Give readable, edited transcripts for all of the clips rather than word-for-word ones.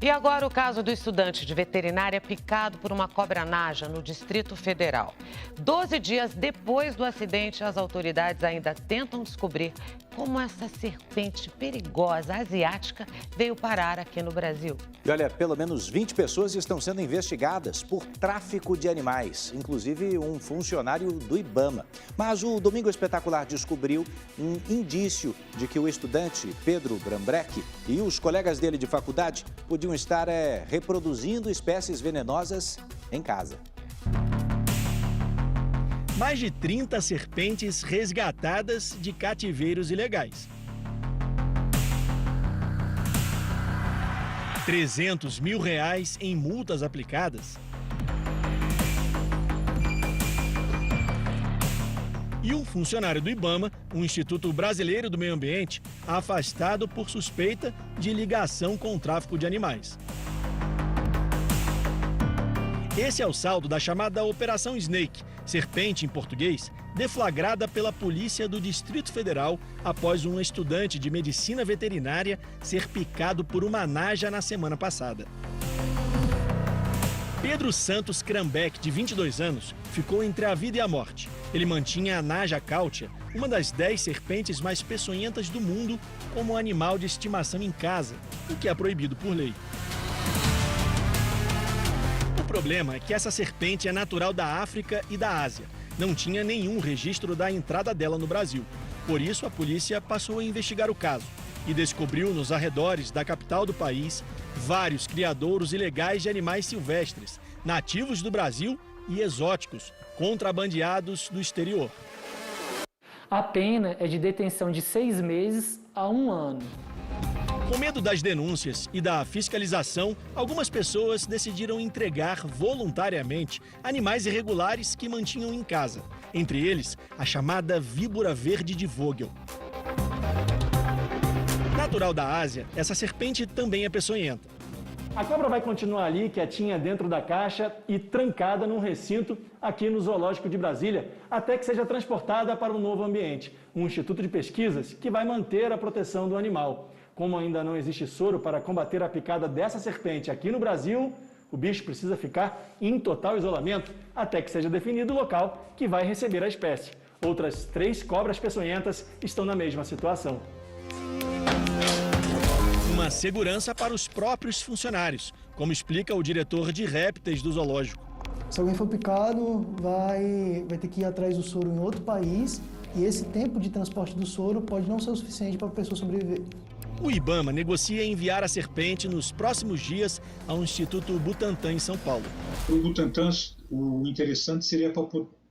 E agora o caso do estudante de veterinária picado por uma cobra-naja no Distrito Federal. 12 dias depois do acidente, as autoridades ainda tentam descobrir como essa serpente perigosa asiática veio parar aqui no Brasil. E olha, pelo menos 20 pessoas estão sendo investigadas por tráfico de animais, inclusive um funcionário do IBAMA. Mas o Domingo Espetacular descobriu um indício de que o estudante Pedro Brambreck e os colegas dele de faculdade podiam estar reproduzindo espécies venenosas em casa. Mais de 30 serpentes resgatadas de cativeiros ilegais. 300 mil reais em multas aplicadas. E um funcionário do IBAMA, o Instituto Brasileiro do Meio Ambiente, afastado por suspeita de ligação com o tráfico de animais. Esse é o saldo da chamada Operação Snake, serpente em português, deflagrada pela Polícia do Distrito Federal após um estudante de medicina veterinária ser picado por uma naja na semana passada. Pedro Santos Krambeck, de 22 anos, ficou entre a vida e a morte. Ele mantinha a naja cáutea, uma das 10 serpentes mais peçonhentas do mundo, como animal de estimação em casa, o que é proibido por lei. O problema é que essa serpente é natural da África e da Ásia. Não tinha nenhum registro da entrada dela no Brasil. Por isso, a polícia passou a investigar o caso e descobriu nos arredores da capital do país vários criadouros ilegais de animais silvestres, nativos do Brasil e exóticos, contrabandeados do exterior. A pena é de detenção de 6 meses a 1 ano. Com medo das denúncias e da fiscalização, algumas pessoas decidiram entregar voluntariamente animais irregulares que mantinham em casa. Entre eles, a chamada víbora verde de Vogel. Natural da Ásia, essa serpente também é peçonhenta. A cobra vai continuar ali, quietinha dentro da caixa e trancada num recinto aqui no Zoológico de Brasília, até que seja transportada para um novo ambiente, um instituto de pesquisas que vai manter a proteção do animal. Como ainda não existe soro para combater a picada dessa serpente aqui no Brasil, o bicho precisa ficar em total isolamento até que seja definido o local que vai receber a espécie. Outras 3 cobras peçonhentas estão na mesma situação. Uma segurança para os próprios funcionários, como explica o diretor de répteis do zoológico. Se alguém for picado, vai ter que ir atrás do soro em outro país e esse tempo de transporte do soro pode não ser o suficiente para a pessoa sobreviver. O IBAMA negocia enviar a serpente nos próximos dias ao Instituto Butantan, em São Paulo. Para o Butantan, o interessante seria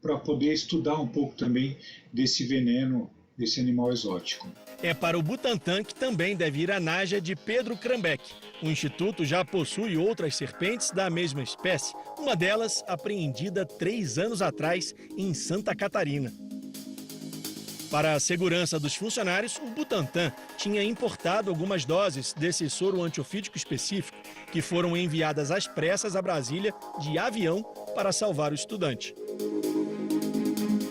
para poder estudar um pouco também desse veneno, desse animal exótico. É para o Butantan que também deve ir a naja de Pedro Krambeck. O Instituto já possui outras serpentes da mesma espécie, uma delas apreendida 3 anos atrás em Santa Catarina. Para a segurança dos funcionários, o Butantan tinha importado algumas doses desse soro antiofídico específico que foram enviadas às pressas a Brasília de avião para salvar o estudante.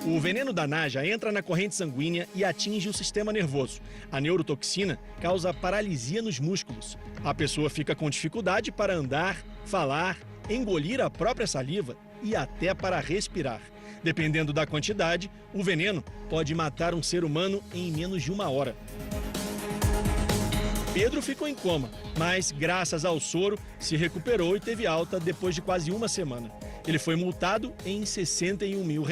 O veneno da naja entra na corrente sanguínea e atinge o sistema nervoso. A neurotoxina causa paralisia nos músculos. A pessoa fica com dificuldade para andar, falar, engolir a própria saliva e até para respirar. Dependendo da quantidade, o veneno pode matar um ser humano em menos de 1 hora. Pedro ficou em coma, mas graças ao soro se recuperou e teve alta depois de quase 1 semana. Ele foi multado em R$ 61 mil.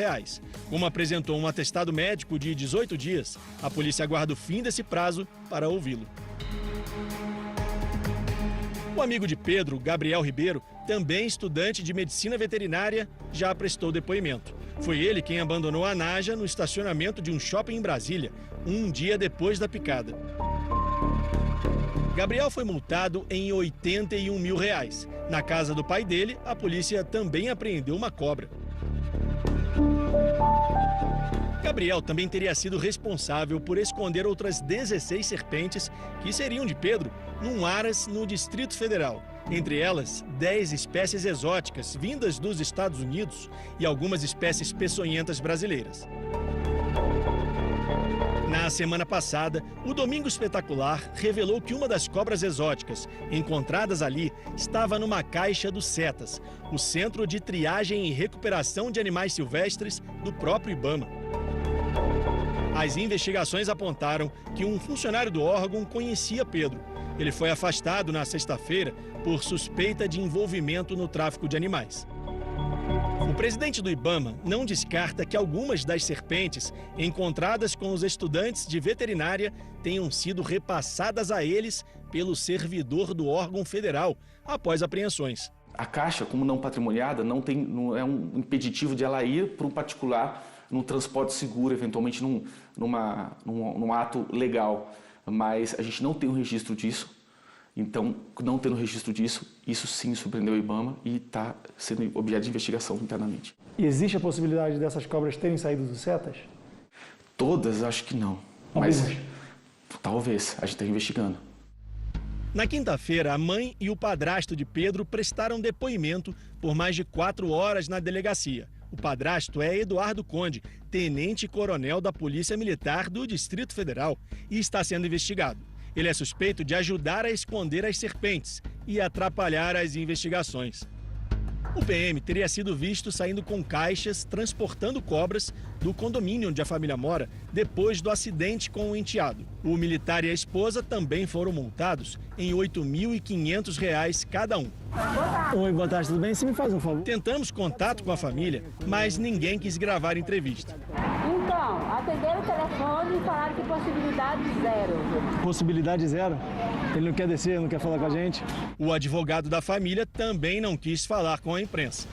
Como apresentou um atestado médico de 18 dias, a polícia aguarda o fim desse prazo para ouvi-lo. O amigo de Pedro, Gabriel Ribeiro, também estudante de medicina veterinária, já prestou depoimento. Foi ele quem abandonou a naja no estacionamento de um shopping em Brasília, um dia depois da picada. Gabriel foi multado em R$ 81 mil. Na casa do pai dele, a polícia também apreendeu uma cobra. Gabriel também teria sido responsável por esconder outras 16 serpentes que seriam de Pedro num aras no Distrito Federal. Entre elas, 10 espécies exóticas vindas dos Estados Unidos e algumas espécies peçonhentas brasileiras. Na semana passada, o Domingo Espetacular revelou que uma das cobras exóticas encontradas ali estava numa caixa do CETAS, o Centro de Triagem e Recuperação de Animais Silvestres do próprio IBAMA. As investigações apontaram que um funcionário do órgão conhecia Pedro. Ele foi afastado na sexta-feira por suspeita de envolvimento no tráfico de animais. O presidente do IBAMA não descarta que algumas das serpentes encontradas com os estudantes de veterinária tenham sido repassadas a eles pelo servidor do órgão federal após apreensões. A caixa, como não patrimoniada, não é um impeditivo de ela ir para um particular num transporte seguro, eventualmente num ato legal. Mas a gente não tem um registro disso. Então, não tendo registro disso, isso sim surpreendeu o IBAMA e está sendo objeto de investigação internamente. E existe a possibilidade dessas cobras terem saído do CETAS? Todas, acho que não. Mas talvez, a gente está investigando. Na quinta-feira, a mãe e o padrasto de Pedro prestaram depoimento por mais de 4 horas na delegacia. O padrasto é Eduardo Conde, tenente-coronel da Polícia Militar do Distrito Federal, e está sendo investigado. Ele é suspeito de ajudar a esconder as serpentes e atrapalhar as investigações. O PM teria sido visto saindo com caixas transportando cobras do condomínio onde a família mora depois do acidente com o enteado. O militar e a esposa também foram multados em R$ 8.500 cada um. Oi, boa tarde, tudo bem? Você me faz um favor? Tentamos contato com a família, mas ninguém quis gravar a entrevista. Então, atenderam o telefone e falaram que possibilidade zero. Possibilidade zero? Ele não quer descer, não quer falar com a gente? O advogado da família também não quis falar com a imprensa.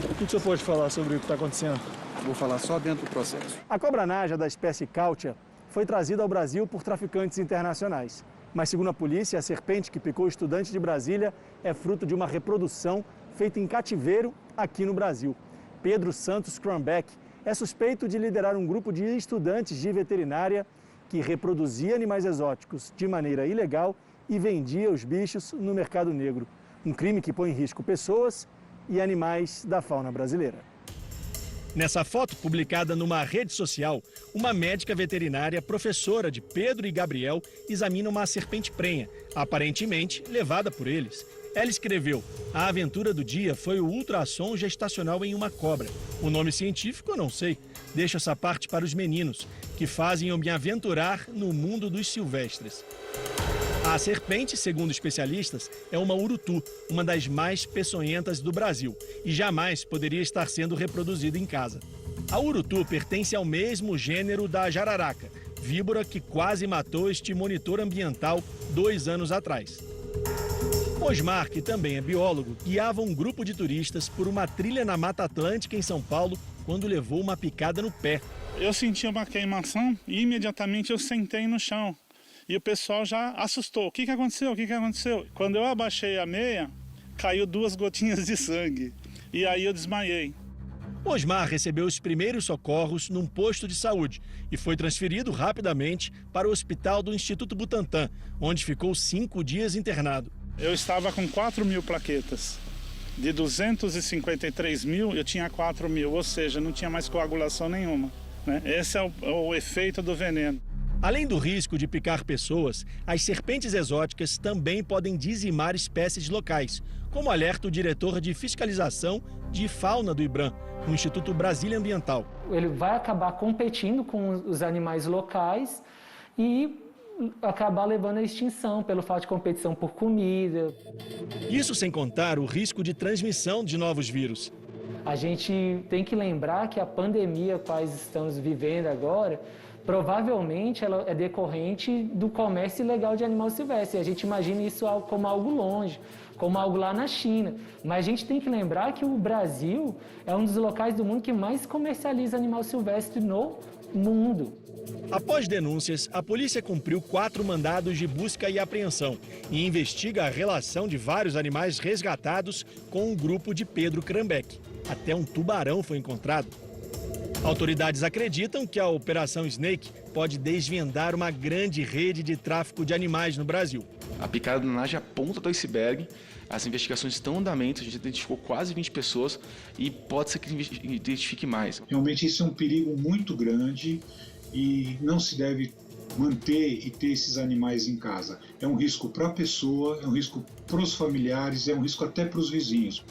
O que o senhor pode falar sobre o que está acontecendo? Vou falar só dentro do processo. A cobra naja da espécie Cautia foi trazida ao Brasil por traficantes internacionais. Mas, segundo a polícia, a serpente que picou o estudante de Brasília é fruto de uma reprodução feita em cativeiro aqui no Brasil. Pedro Santos Crumbeck é suspeito de liderar um grupo de estudantes de veterinária que reproduzia animais exóticos de maneira ilegal e vendia os bichos no mercado negro. Um crime que põe em risco pessoas e animais da fauna brasileira. Nessa foto publicada numa rede social, uma médica veterinária, professora de Pedro e Gabriel, examina uma serpente prenha, aparentemente levada por eles. Ela escreveu: a aventura do dia foi o ultrassom gestacional em uma cobra. O nome científico eu não sei. Deixo essa parte para os meninos, que fazem eu me aventurar no mundo dos silvestres. A serpente, segundo especialistas, é uma urutu, uma das mais peçonhentas do Brasil, e jamais poderia estar sendo reproduzida em casa. A urutu pertence ao mesmo gênero da jararaca, víbora que quase matou este monitor ambiental 2 anos atrás. Osmar, que também é biólogo, guiava um grupo de turistas por uma trilha na Mata Atlântica em São Paulo quando levou uma picada no pé. Eu senti uma queimação e imediatamente eu sentei no chão. E o pessoal já assustou. O que aconteceu? O que aconteceu? Quando eu abaixei a meia, caiu 2 gotinhas de sangue. E aí eu desmaiei. Osmar recebeu os primeiros socorros num posto de saúde e foi transferido rapidamente para o hospital do Instituto Butantan, onde ficou 5 dias internado. Eu estava com 4.000 plaquetas. De 253.000, eu tinha 4.000, ou seja, não tinha mais coagulação nenhuma, né? Esse é o efeito do veneno. Além do risco de picar pessoas, as serpentes exóticas também podem dizimar espécies locais, como alerta o diretor de fiscalização de fauna do IBRAM, o Instituto Brasília Ambiental. Ele vai acabar competindo com os animais locais e acabar levando à extinção pelo fato de competição por comida. Isso sem contar o risco de transmissão de novos vírus. A gente tem que lembrar que a pandemia que nós estamos vivendo agora, provavelmente ela é decorrente do comércio ilegal de animal silvestre. A gente imagina isso como algo longe, como algo lá na China. Mas a gente tem que lembrar que o Brasil é um dos locais do mundo que mais comercializa animal silvestre no mundo. Após denúncias, a polícia cumpriu 4 mandados de busca e apreensão e investiga a relação de vários animais resgatados com o grupo de Pedro Crumbeck. Até um tubarão foi encontrado. Autoridades acreditam que a Operação Snake pode desvendar uma grande rede de tráfico de animais no Brasil. A picada da naja é a ponta do iceberg. As investigações estão em andamento, a gente identificou quase 20 pessoas e pode ser que identifique mais. Realmente isso é um perigo muito grande e não se deve manter e ter esses animais em casa. É um risco para a pessoa, é um risco para os familiares, é um risco até para os vizinhos.